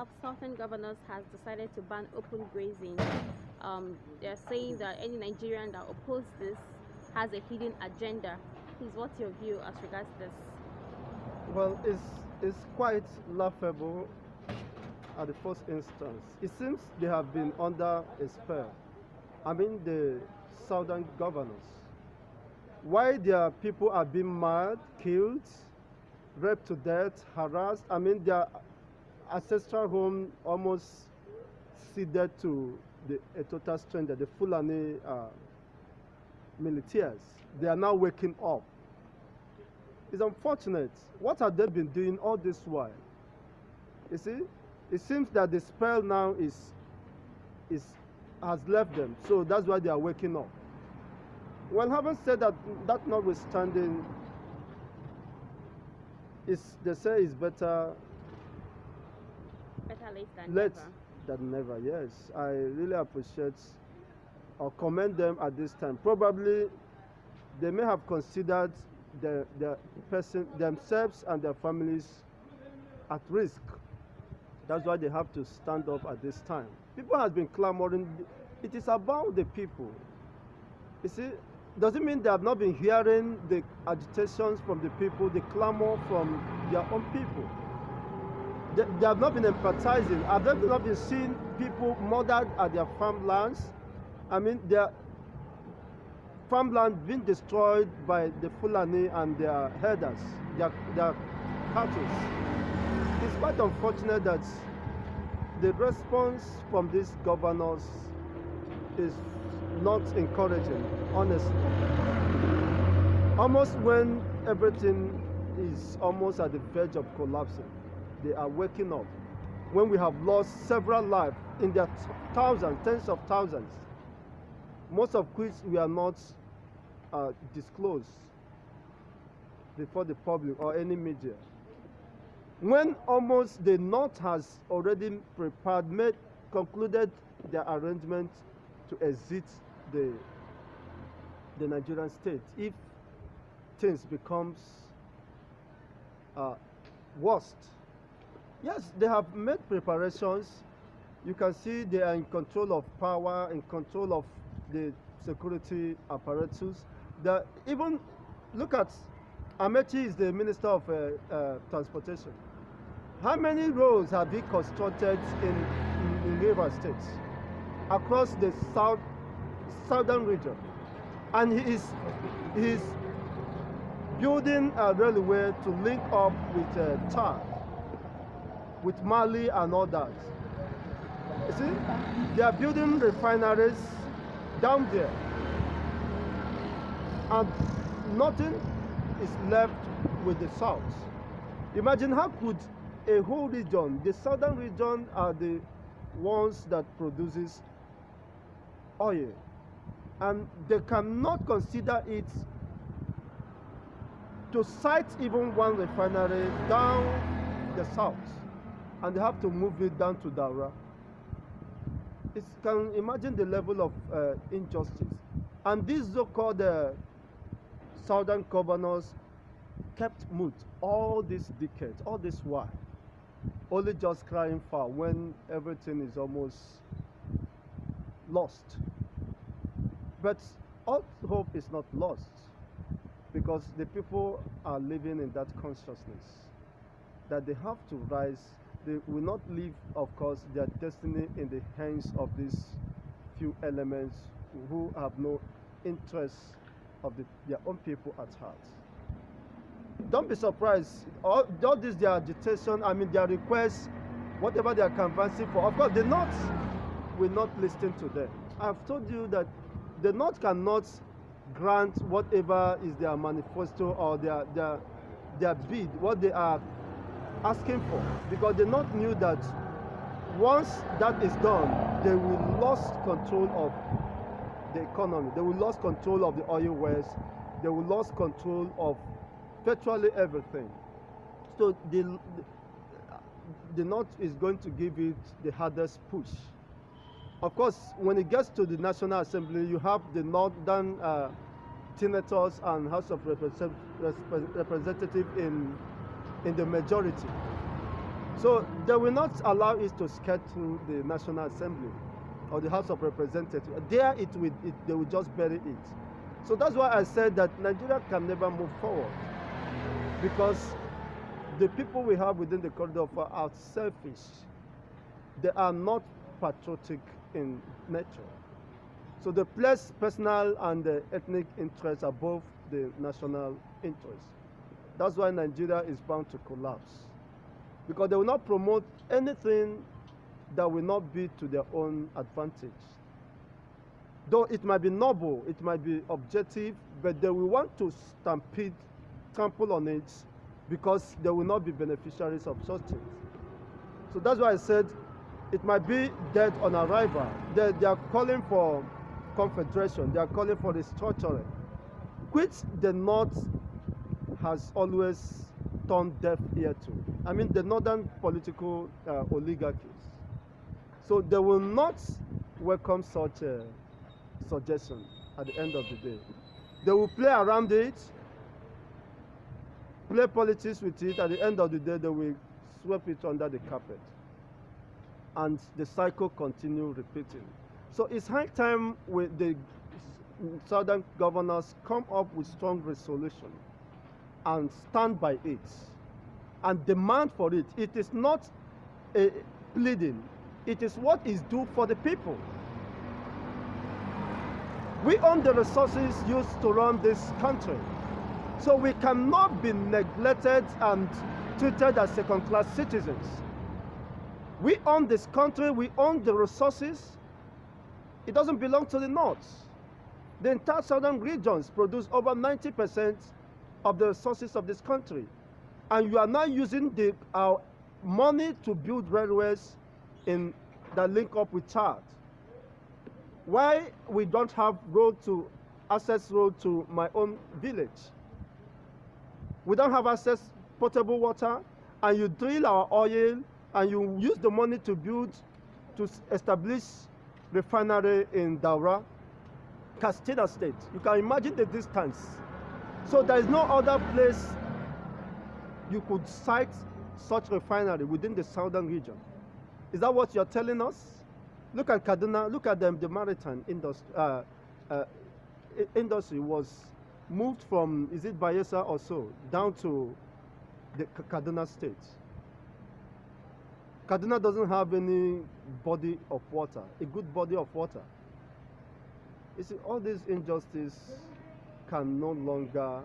have Southern governors has decided to ban open grazing. They're saying that any Nigerian that opposes this has a hidden agenda. Please, what's your view as regards this? Well, it's quite laughable at the first instance. It seems they have been under a spell. I mean, the southern governors. Why their people are being mad, killed, raped to death, harassed. I mean, their ancestral home almost ceded to a total stranger, the Fulani militias. They are now waking up. It's unfortunate. What have they been doing all this while? You see, it seems that the spell now has left them, so that's why they are waking up. Well, having said that, that notwithstanding, they say it's better late than late never. than never. Yes, I really appreciate or commend them at this time. Probably they may have considered the person themselves and their families at risk. That's why they have to stand up at this time. People have been clamoring. It is about the people. You see, doesn't mean they have not been hearing the agitations from the people, the clamor from their own people. They have not been empathizing. Have they not been seeing people murdered at their farmlands? I mean, their farmland being destroyed by the Fulani and their herders, their cattle. It's quite unfortunate that the response from these governors is not encouraging, honestly. Almost when everything is almost at the verge of collapsing, they are waking up. When we have lost several lives in their thousands, tens of thousands, most of which we are not disclosed before the public or any media. When almost the North has already prepared, concluded their arrangement to exit the Nigerian state if things becomes worst. Yes, they have made preparations. You can see they are in control of power, in control of the security apparatus. Even look at Amechi is the Minister of Transportation. How many roads have he constructed in River State across the southern region? And he is building a railway to link up with Chad, with Mali and all that. You see, they are building refineries down there, and nothing is left with the south. Imagine how could a whole region, the southern region are the ones that produces oil, and they cannot consider it to site even one refinery down the south, and they have to move it down to Daura. You can imagine the level of injustice. And these so-called southern governors kept mute all these decades, all this while, only just crying foul when everything is almost lost. But all hope is not lost, because the people are living in that consciousness that they have to rise. They will not leave, of course, their destiny in the hands of these few elements who have no interest of their own people at heart. Don't be surprised. All this their agitation, I mean their requests, whatever they are canvassing for, of course the North will not listen to them. I've told you that the North cannot grant whatever is their manifesto or their bid, what they are asking for, because they not knew that once that is done, they will lose control of the economy, they will lose control of the oil wells, they will lose control of virtually everything. So the North is going to give it the hardest push. Of course, when it gets to the National Assembly, you have the Northern senators and House of Representatives in the majority. So they will not allow it to skirt through the National Assembly or the House of Representatives. There they will just bury it. So that's why I said that Nigeria can never move forward, because the people we have within the corridor are selfish. They are not patriotic in nature. So they place personal and ethnic interests above the national interest. That's why Nigeria is bound to collapse, because they will not promote anything that will not be to their own advantage. Though it might be noble, it might be objective, but they will want to trample on it, because they will not be beneficiaries of such things. So that's why I said it might be dead on arrival. They are calling for confederation, they are calling for restructuring, which the North has always turned deaf ear to. I mean, the northern political oligarchies. So they will not welcome such a suggestion at the end of the day. They will play around it, play politics with it. At the end of the day, they will sweep it under the carpet. And the cycle continue repeating. So it's high time with the southern governors come up with strong resolution and stand by it and demand for it. It is not a pleading. It is what is due for the people. We own the resources used to run this country. So we cannot be neglected and treated as second-class citizens. We own this country, we own the resources. It doesn't belong to the North. The entire southern regions produce over 90% of the resources of this country. And you are now using our money to build railways that link up with Chad. Why we don't have access road to my own village? We don't have access potable water, and you drill our oil, and you use the money to establish refinery in Daura, Katsina State. You can imagine the distance. So there is no other place you could site such refinery within the southern region. Is that what you're telling us? Look at Kaduna, look at the maritime industry was moved from, is it Bayelsa or so, down to the Kaduna State. Kaduna doesn't have any body of water, a good body of water. You see, all these injustices can no longer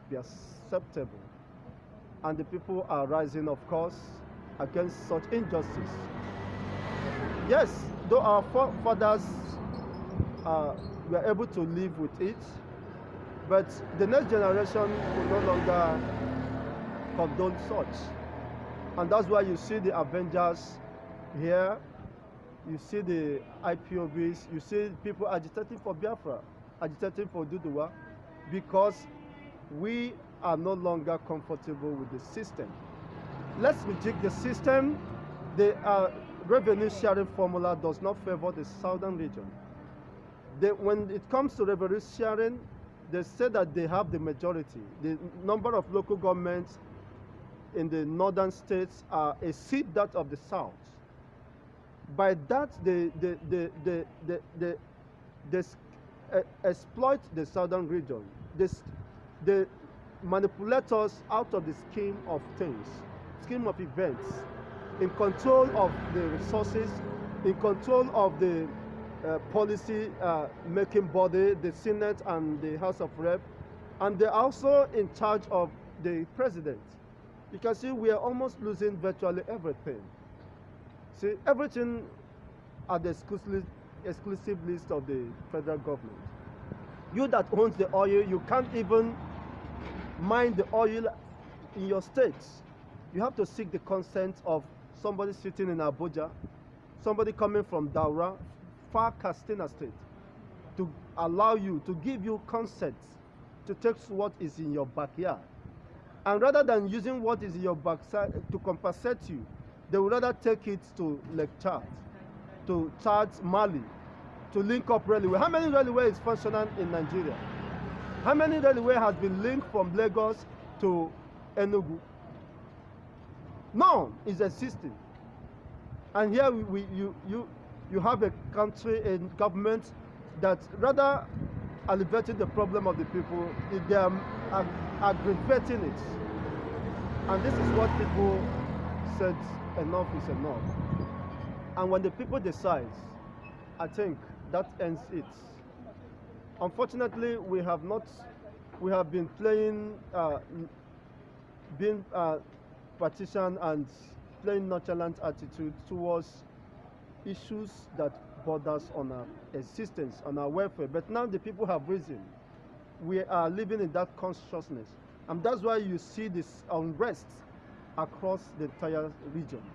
be acceptable. And the people are rising, of course, against such injustice. Yes, though our forefathers were able to live with it, but the next generation will no longer condone such. And that's why you see the Avengers here, you see the IPOBs, you see people agitating for Biafra, agitating for Duduwa, because we are no longer comfortable with the system. Let's reject the system. The revenue sharing formula does not favor the southern region. When it comes to revenue sharing, they say that they have the majority. The number of local governments in the northern states exceed that of the south. By that, they exploit the southern region. They manipulate us out of the scheme of things, scheme of events, in control of the resources, in control of the policy making body, the Senate and the House of Rep, and they're also in charge of the president. You can see we are almost losing virtually everything. See, everything at the exclusive list of the federal government. You that owns the oil, you can't even mine the oil in your state. You have to seek the consent of somebody sitting in Abuja, somebody coming from Daura, far Katsina State, to allow you, to give you consent to take what is in your backyard. And rather than using what is in your backyard to compensate you, they would rather take it to Lake Chad, to Chad, Mali, to link up railway. How many railway is functional in Nigeria? How many railway has been linked from Lagos to Enugu? None is existing. And here you have a country and government that rather alleviating the problem of the people, they are aggravating it. And this is what people said enough is enough. And when the people decide, I think that ends it. Unfortunately, we have been playing, being partisan and playing nonchalant attitude towards issues that borders on our existence, on our welfare. But now the people have risen. We are living in that consciousness. And that's why you see this unrest across the entire region.